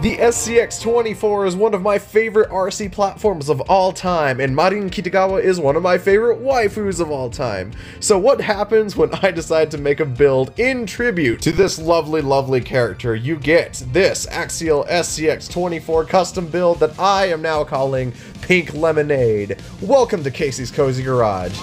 The SCX24 is one of my favorite RC platforms of all time, and Marin Kitigawa is one of my favorite waifus of all time. So what happens when I decide to make a build in tribute to this lovely, lovely character? You get this axial SCX24 custom build that I am now calling Pink Lemonade. Welcome to Casey's Cozy Garage.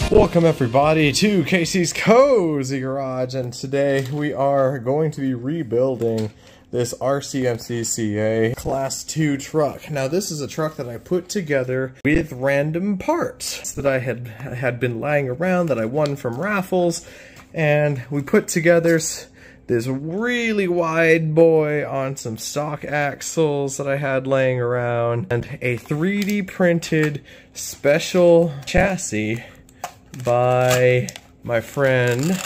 Welcome everybody to Casey's Cozy Garage, and today we are going to be rebuilding this RCMCCA Class 2 truck. Now this is a truck that I put together with random parts that I had been lying around that I won from raffles, and we put together this really wide boy on some stock axles that I had laying around, and a 3D printed special chassis by my friend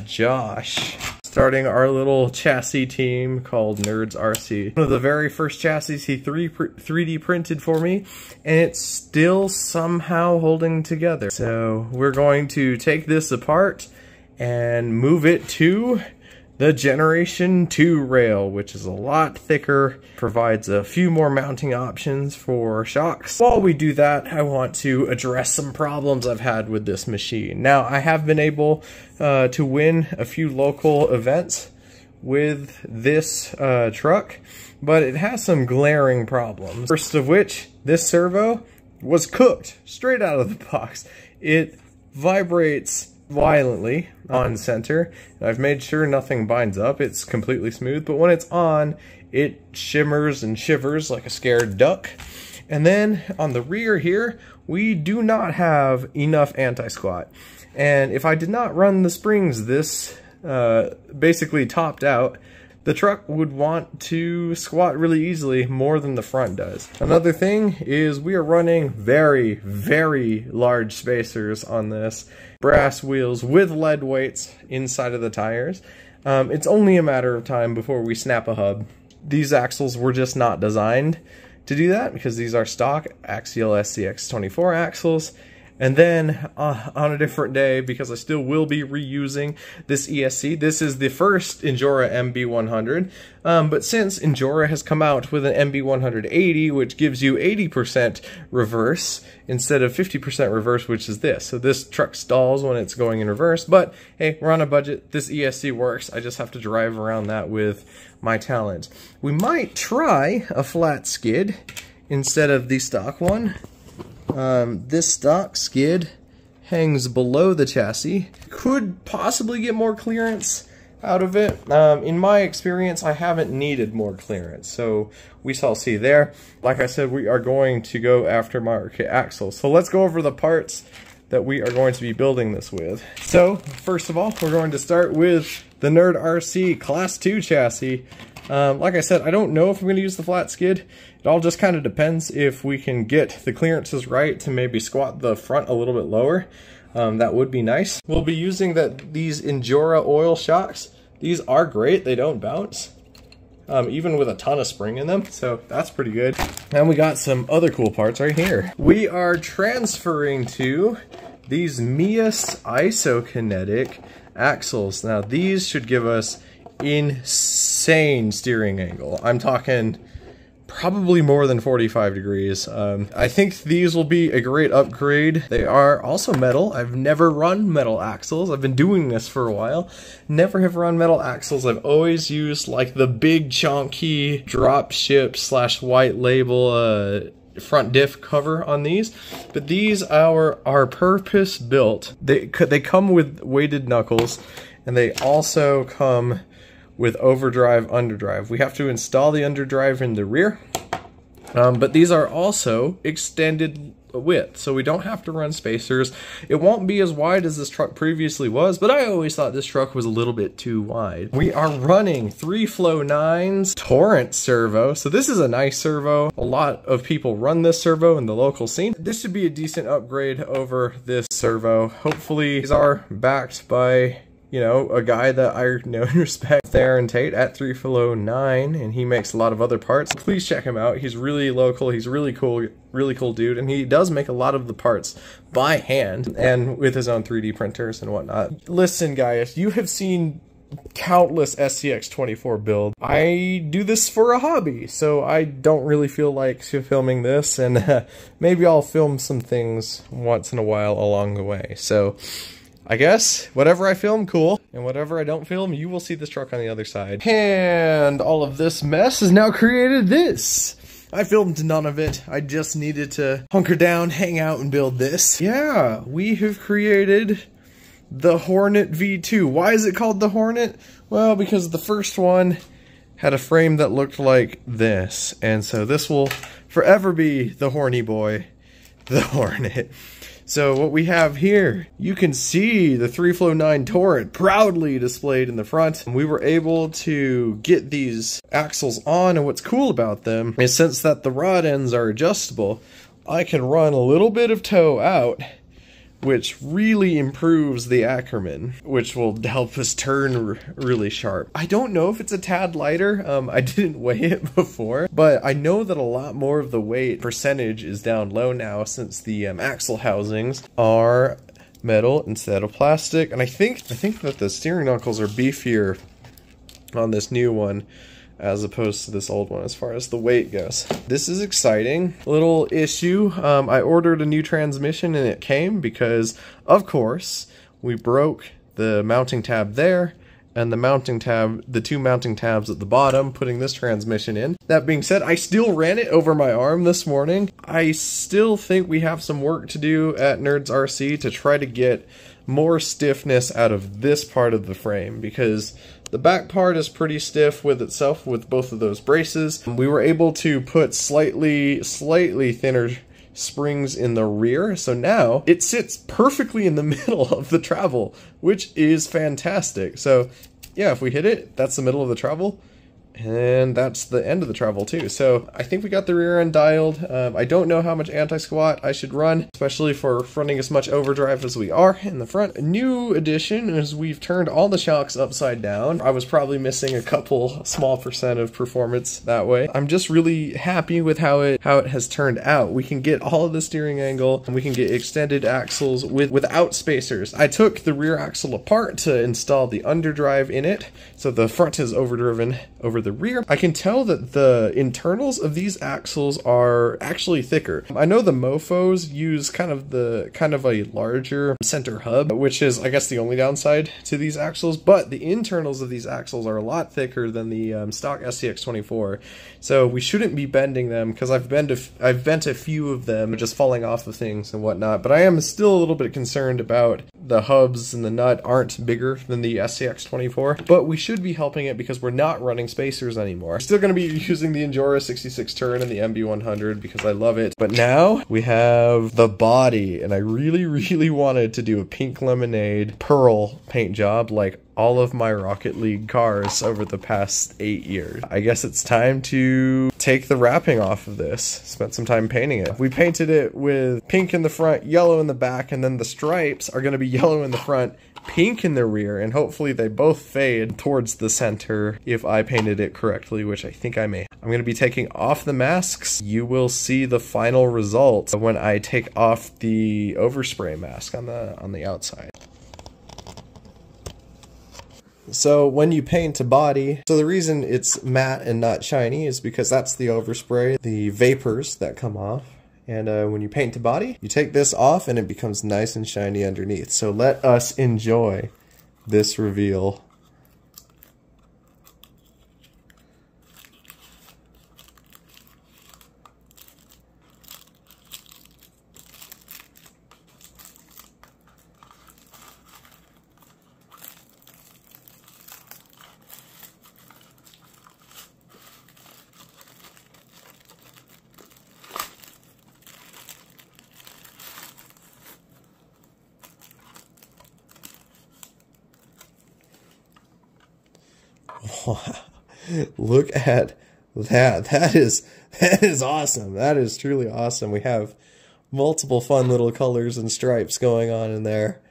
Josh, starting our little chassis team called Nerds RC. One of the very first chassis he 3D printed for me, and it's still somehow holding together. So we're going to take this apart and move it to the Generation 2 rail, which is a lot thicker, provides a few more mounting options for shocks. While we do that, I want to address some problems I've had with this machine. Now, I have been able to win a few local events with this truck, but it has some glaring problems. First of which, this servo was cooked straight out of the box. It vibrates violently on center. I've made sure nothing binds up. It's completely smooth, but when it's on, it shimmers and shivers like a scared duck. And then on the rear here, we do not have enough anti-squat. And if I did not run the springs this basically topped out, the truck would want to squat really easily, more than the front does. Another thing is we are running very, very large spacers on this. Brass wheels with lead weights inside of the tires. It's only a matter of time before we snap a hub. These axles were just not designed to do that because these are stock axial SCX24 axles. And then on a different day, because I still will be reusing this ESC, this is the first Injora MB100, but since Injora has come out with an MB180, which gives you 80% reverse instead of 50% reverse, which is this. So this truck stalls when it's going in reverse, but hey, we're on a budget. This ESC works. I just have to drive around that with my talent. We might try a flat skid instead of the stock one. This stock skid hangs below the chassis. Could possibly get more clearance out of it. In my experience, I haven't needed more clearance, so we shall see there. Like I said, we are going to go aftermarket axles. So let's go over the parts that we are going to be building this with. So first of all, we're going to start with the Nerd RC Class 2 chassis. Like I said, I don't know if I'm going to use the flat skid. It all just kind of depends if we can get the clearances right to maybe squat the front a little bit lower. That would be nice. We'll be using these Injora oil shocks. These are great. They don't bounce, even with a ton of spring in them. So that's pretty good. And we got some other cool parts right here. We are transferring to these Meus isokinetic axles. Now these should give us insane steering angle. I'm talking probably more than 45 degrees. I think these will be a great upgrade. They are also metal. I've never run metal axles. I've been doing this for a while. Never have run metal axles. I've always used like the big chunky drop ship / white label front diff cover on these, but these are purpose built. They come with weighted knuckles, and they also come with overdrive, underdrive. We have to install the underdrive in the rear, but these are also extended width, so we don't have to run spacers. It won't be as wide as this truck previously was, but I always thought this truck was a little bit too wide. We are running 3Flow 9's Torrent servo, so this is a nice servo. A lot of people run this servo in the local scene. This should be a decent upgrade over this servo. Hopefully these are backed by you know, a guy that I know and respect, Theron Tate at 3Flow9, and he makes a lot of other parts. Please check him out. He's really local. He's really cool dude, and he does make a lot of the parts by hand and with his own 3D printers and whatnot. Listen, guys, you have seen countless SCX24 builds. I do this for a hobby, so I don't really feel like filming this, and maybe I'll film some things once in a while along the way. So I guess whatever I film, cool, and whatever I don't film, you will see this truck on the other side. And all of this mess has now created this. I filmed none of it. I just needed to hunker down, hang out, and build this. Yeah, we have created the Hornet V2. Why is it called the Hornet? Well, because the first one had a frame that looked like this, and so this will forever be the horny boy, the Hornet. So what we have here, you can see the 3Flow9 turret proudly displayed in the front. We were able to get these axles on, and what's cool about them is since that the rod ends are adjustable, I can run a little bit of toe out, which really improves the Ackerman, which will help us turn really sharp. I don't know if it's a tad lighter. I didn't weigh it before, but I know that a lot more of the weight percentage is down low now since the axle housings are metal instead of plastic. And I think that the steering knuckles are beefier on this new one as opposed to this old one as far as the weight goes. This is exciting. Little issue, I ordered a new transmission and it came because, of course, we broke the mounting tab there and the mounting tab, the two mounting tabs at the bottom, putting this transmission in. That being said, I still ran it over my arm this morning. I still think we have some work to do at Nerds RC to try to get more stiffness out of this part of the frame, because the back part is pretty stiff with itself with both of those braces. We were able to put slightly thinner springs in the rear, so now it sits perfectly in the middle of the travel, which is fantastic. So yeah, if we hit it, that's the middle of the travel, and that's the end of the travel too. So I think we got the rear end dialed. I don't know how much anti-squat I should run, especially for running as much overdrive as we are in the front. A new addition is we've turned all the shocks upside down. I was probably missing a couple small percent of performance that way. I'm just really happy with how it has turned out. We can get all of the steering angle, and we can get extended axles without spacers. I took the rear axle apart to install the underdrive in it, so the front is overdriven over the rear. I can tell that the internals of these axles are actually thicker. I know the mofos use kind of a larger center hub, which is, I guess, the only downside to these axles, but the internals of these axles are a lot thicker than the stock SCX24, so we shouldn't be bending them, because I've bent a few of them just falling off of things and whatnot, but I am still a little bit concerned about the hubs and the nut aren't bigger than the SCX24, but we should be helping it because we're not running spacers anymore. Still going to be using the Endura 66 turn and the MB100 because I love it, but now we have the body, and I really wanted to do a pink lemonade pearl paint job like all of my Rocket League cars over the past 8 years. I guess it's time to take the wrapping off of this. Spent some time painting it. We painted it with pink in the front, yellow in the back, and then the stripes are going to be yellow in the front, pink in the rear, and hopefully they both fade towards the center if I painted it correctly, which I think I may. I'm going to be taking off the masks. You will see the final result when I take off the overspray mask on the outside. So when you paint a body, so the reason it's matte and not shiny is because that's the overspray, the vapors that come off. And when you paint a body, you take this off and it becomes nice and shiny underneath. So let us enjoy this reveal. Wow. Look at that. That is awesome. That is truly awesome. We have multiple fun little colors and stripes going on in there.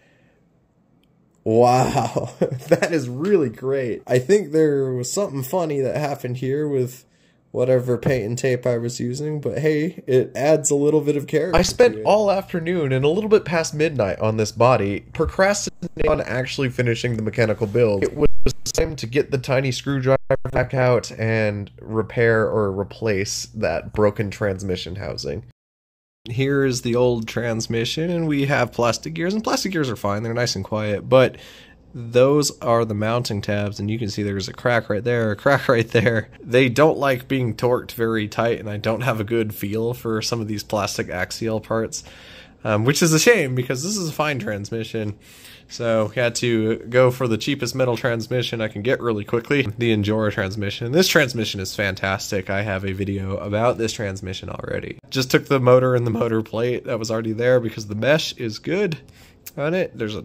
Wow, that is really great. I think there was something funny that happened here with whatever paint and tape I was using, but hey, it adds a little bit of character. I spent all afternoon and a little bit past midnight on this body, procrastinating on actually finishing the mechanical build. It was time to get the tiny screwdriver back out and repair or replace that broken transmission housing. Here is the old transmission, and we have plastic gears, and plastic gears are fine, they're nice and quiet, but those are the mounting tabs, and you can see there's a crack right there, a crack right there. They don't like being torqued very tight, and I don't have a good feel for some of these plastic axial parts, which is a shame because this is a fine transmission. So we had to go for the cheapest metal transmission I can get really quickly, the Endura transmission. This transmission is fantastic. I have a video about this transmission already. Just took the motor and the motor plate that was already there because the mesh is good on it. There's a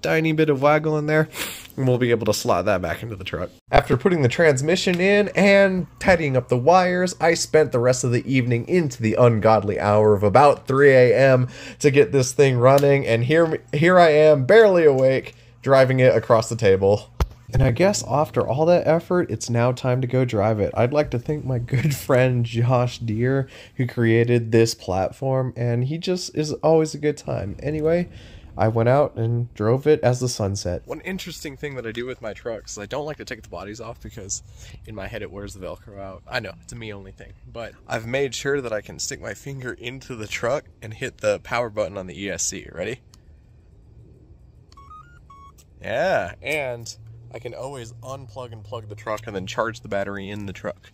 tiny bit of waggle in there, and we'll be able to slot that back into the truck. After putting the transmission in and tidying up the wires, I spent the rest of the evening into the ungodly hour of about 3 a.m. to get this thing running, and here I am, barely awake, driving it across the table. And I guess after all that effort, it's now time to go drive it. I'd like to thank my good friend Josh Deere, who created this platform, and he just is always a good time. Anyway, I went out and drove it as the sun set. One interesting thing that I do with my trucks is I don't like to take the bodies off because in my head it wears the Velcro out. I know, it's a me only thing, but I've made sure that I can stick my finger into the truck and hit the power button on the ESC. Ready? Yeah, and I can always unplug and plug the truck and then charge the battery in the truck,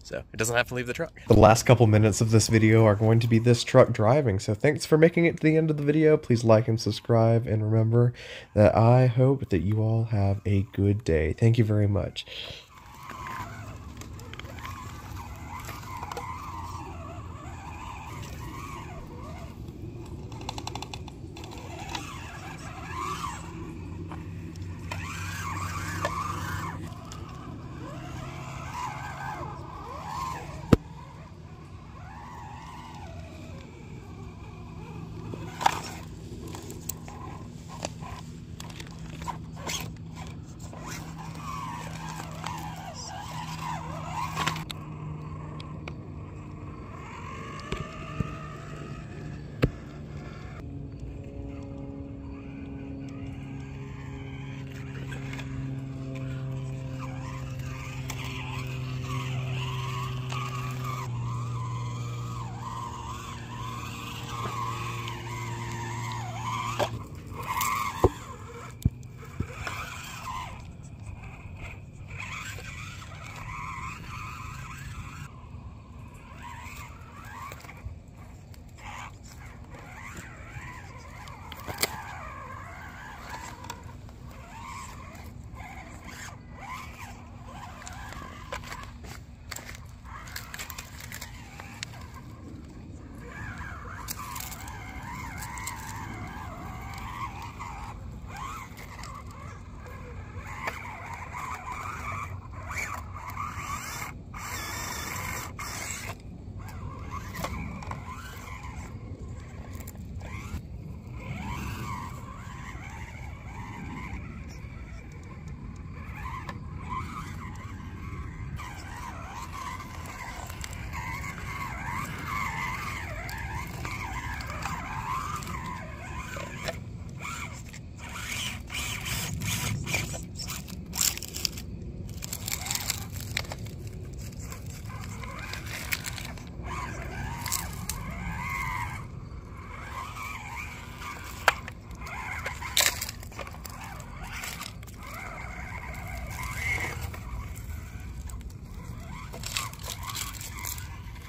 so it doesn't have to leave the truck. The last couple minutes of this video are going to be this truck driving, so thanks for making it to the end of the video. Please like and subscribe, and remember that I hope that you all have a good day. Thank you very much.